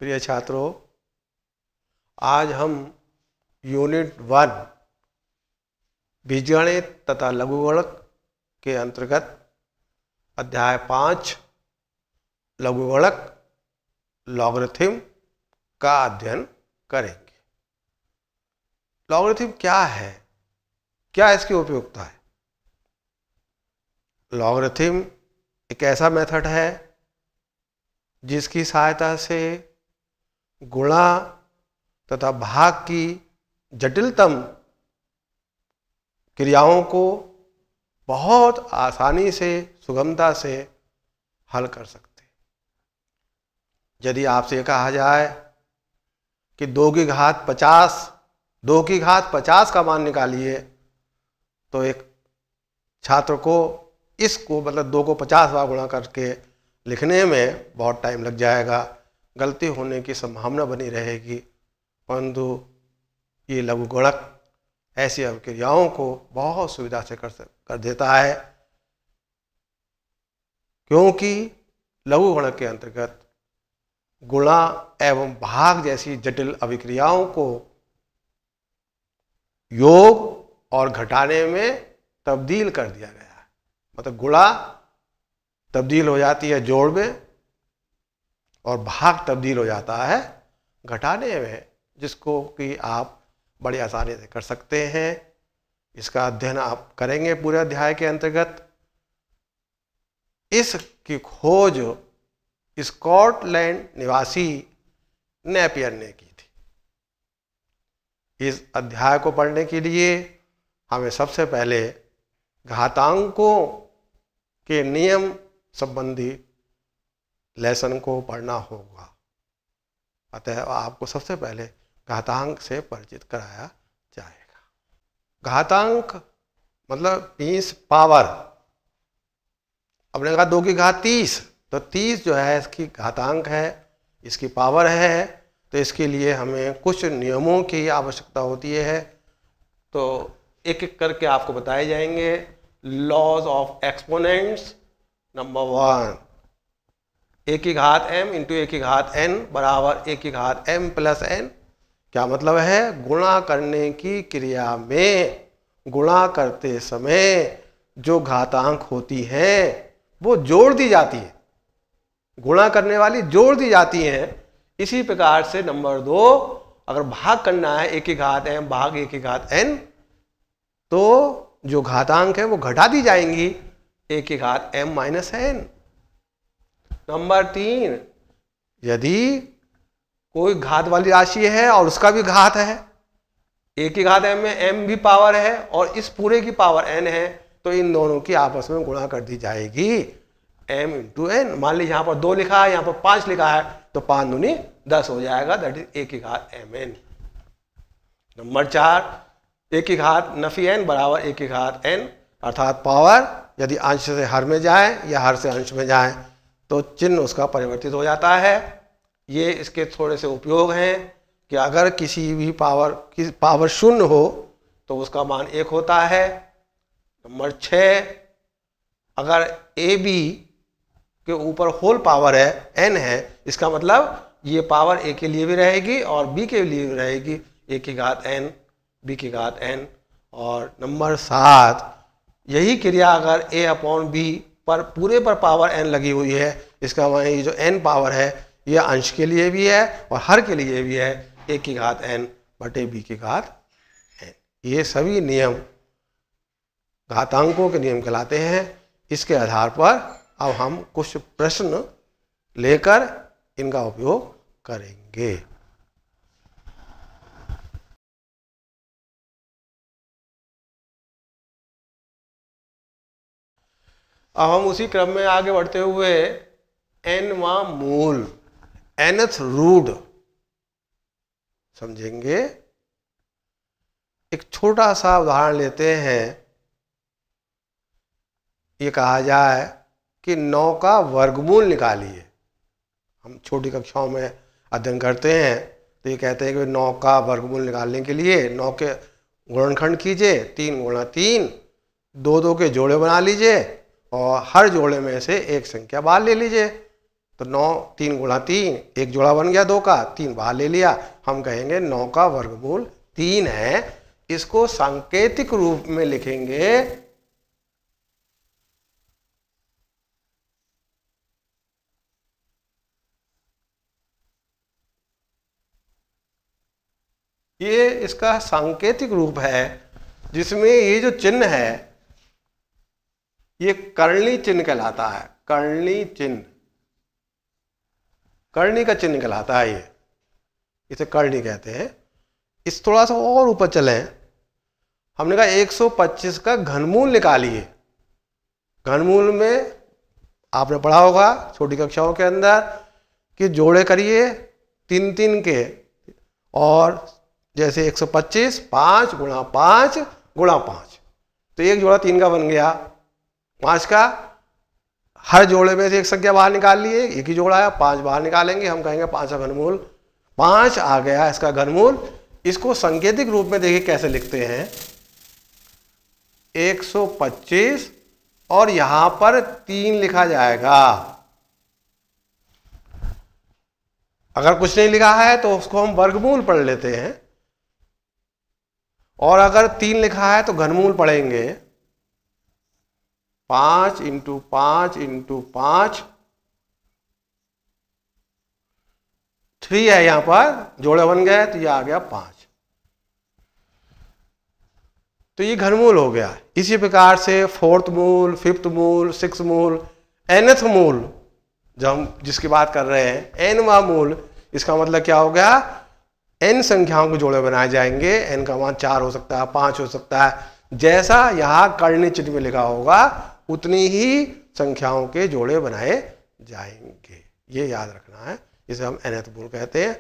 प्रिय छात्रों, आज हम यूनिट 1 बीजगणित तथा लघुगणक के अंतर्गत अध्याय 5 लघुगणक लॉगरिथम का अध्ययन करेंगे। लॉगरिथम क्या है, क्या इसकी उपयोगिता है? लॉगरिथम एक ऐसा मेथड है जिसकी सहायता से गुणा तथा भाग की जटिलतम क्रियाओं को बहुत आसानी से, सुगमता से हल कर सकते हैं। यदि आपसे कहा जाए कि 2 की घात 50 का मान निकालिए, तो एक छात्र को इसको मतलब 2 को 50 बार गुणा करके लिखने में बहुत टाइम लग जाएगा, गलती होने की संभावना बनी रहेगी। परंतु ये लघुगणक ऐसी अभिक्रियाओं को बहुत सुविधा से कर देता है, क्योंकि लघुगणक के अंतर्गत गुणा एवं भाग जैसी जटिल अभिक्रियाओं को योग और घटाने में तब्दील कर दिया गया है। मतलब गुणा तब्दील हो जाती है जोड़ में और भाग तब्दील हो जाता है घटाने में, जिसको कि आप बड़ी आसानी से कर सकते हैं। इसका अध्ययन आप करेंगे पूरे अध्याय के अंतर्गत। इसकी खोज स्कॉटलैंड निवासी नेपियर ने की थी। इस अध्याय को पढ़ने के लिए हमें सबसे पहले घातांकों के नियम संबंधी लेसन को पढ़ना होगा। अतः आपको सबसे पहले घातांक से परिचित कराया जाएगा। घातांक मतलब मीन्स पावर। अपने कहा 2 की घात 30, तो 30 जो है इसकी घातांक है, इसकी पावर है। तो इसके लिए हमें कुछ नियमों की आवश्यकता होती है, तो एक एक करके आपको बताए जाएंगे। Laws of exponents. Number 1, a की घात m इंटू a की घात n बराबर a की घात m प्लस n। क्या मतलब है? गुणा करने की क्रिया में गुणा करते समय जो घातांक होती है वो जोड़ दी जाती है, गुणा करने वाली जोड़ दी जाती है। इसी प्रकार से नंबर 2, अगर भाग करना है a की घात m भाग a की घात n, तो जो घातांक है वो घटा दी जाएंगी a की घात m माइनस n। नंबर 3, यदि कोई घात वाली राशि है और उसका भी घात है, a की घात m में m भी पावर है और इस पूरे की पावर n है, तो इन दोनों की आपस में गुणा कर दी जाएगी m इंटू n। मान लीजिए यहाँ पर 2 लिखा है, यहाँ पर 5 लिखा है, तो 5 दूनी 10 हो जाएगा, दैट इज a की घात mn। नंबर 4, a की घात नफी n बराबर a की घात n, अर्थात पावर यदि अंश से हर में जाए या हर से अंश में जाए तो चिन्ह उसका परिवर्तित हो जाता है। ये इसके थोड़े से उपयोग हैं कि अगर किसी भी पावर शून्य हो तो उसका मान 1 होता है। नंबर 6, अगर ए बी के ऊपर होल पावर है n है, इसका मतलब ये पावर a के लिए भी रहेगी और b के लिए भी रहेगी, a की घात n b की घात n। और नंबर 7, यही क्रिया अगर a अपॉन b पर पूरे पर पावर n लगी हुई है, इसका मतलब ये जो n पावर है ये अंश के लिए भी है और हर के लिए भी है, a की घात n बटे b की घात n। ये सभी नियम घातांकों के नियम कहलाते हैं। इसके आधार पर अब हम कुछ प्रश्न लेकर इनका उपयोग करेंगे। अब हम उसी क्रम में आगे बढ़ते हुए nवां मूल, nth रूट समझेंगे। एक छोटा सा उदाहरण लेते हैं। ये कहा जाए कि 9 का वर्गमूल निकालिए। हम छोटी कक्षाओं में अध्ययन करते हैं, तो ये कहते हैं कि 9 का वर्गमूल निकालने के लिए 9 के गुणनखंड कीजिए, 3 गुणा 3, 2 2 के जोड़े बना लीजिए और हर जोड़े में से एक संख्या बाहर ले लीजिए। तो 9 3 गुणा 3, एक जोड़ा बन गया 2 का, 3 बाहर ले लिया, हम कहेंगे 9 का वर्गमूल 3 है। इसको सांकेतिक रूप में लिखेंगे ये इसका सांकेतिक रूप है, जिसमें ये जो चिन्ह है ये कर्णी चिन्ह कहलाता है। कर्णी चिन्ह, कर्णी का चिन्ह कहलाता है ये, इसे कर्णी कहते हैं। इस थोड़ा सा और ऊपर चलें, हमने कहा 125 का घनमूल निकालिए। घनमूल में आपने पढ़ा होगा छोटी कक्षाओं के अंदर कि जोड़े करिए 3 3 के, और जैसे 125 5 गुणा 5 गुणा 5, तो एक जोड़ा 3 का बन गया, 5 का हर जोड़े में से एक संख्या बाहर निकाल लिए, एक ही जोड़ा है 5 बाहर निकालेंगे, हम कहेंगे 5 का घनमूल 5 आ गया इसका घनमूल। इसको सांकेतिक रूप में देखिए कैसे लिखते हैं, 125 और यहां पर 3 लिखा जाएगा। अगर कुछ नहीं लिखा है तो उसको हम वर्गमूल पढ़ लेते हैं, और अगर 3 लिखा है तो घनमूल पढ़ेंगे। 5 इंटू 5 इंटू 5, 3 है यहां पर, जोड़े बन गए तो ये आ गया 5, तो ये घनमूल हो गया। इसी प्रकार से 4th मूल, 5th मूल, 6th मूल, nth मूल जब हम जिसकी बात कर रहे हैं, nवां मूल, इसका मतलब क्या हो गया, n संख्याओं के जोड़े बनाए जाएंगे। n का मान 4 हो सकता है, 5 हो सकता है, जैसा यहां कर्णी चिन्ह में लिखा होगा उतनी ही संख्याओं के जोड़े बनाए जाएंगे। ये याद रखना है, इसे हम nth मूल कहते हैं।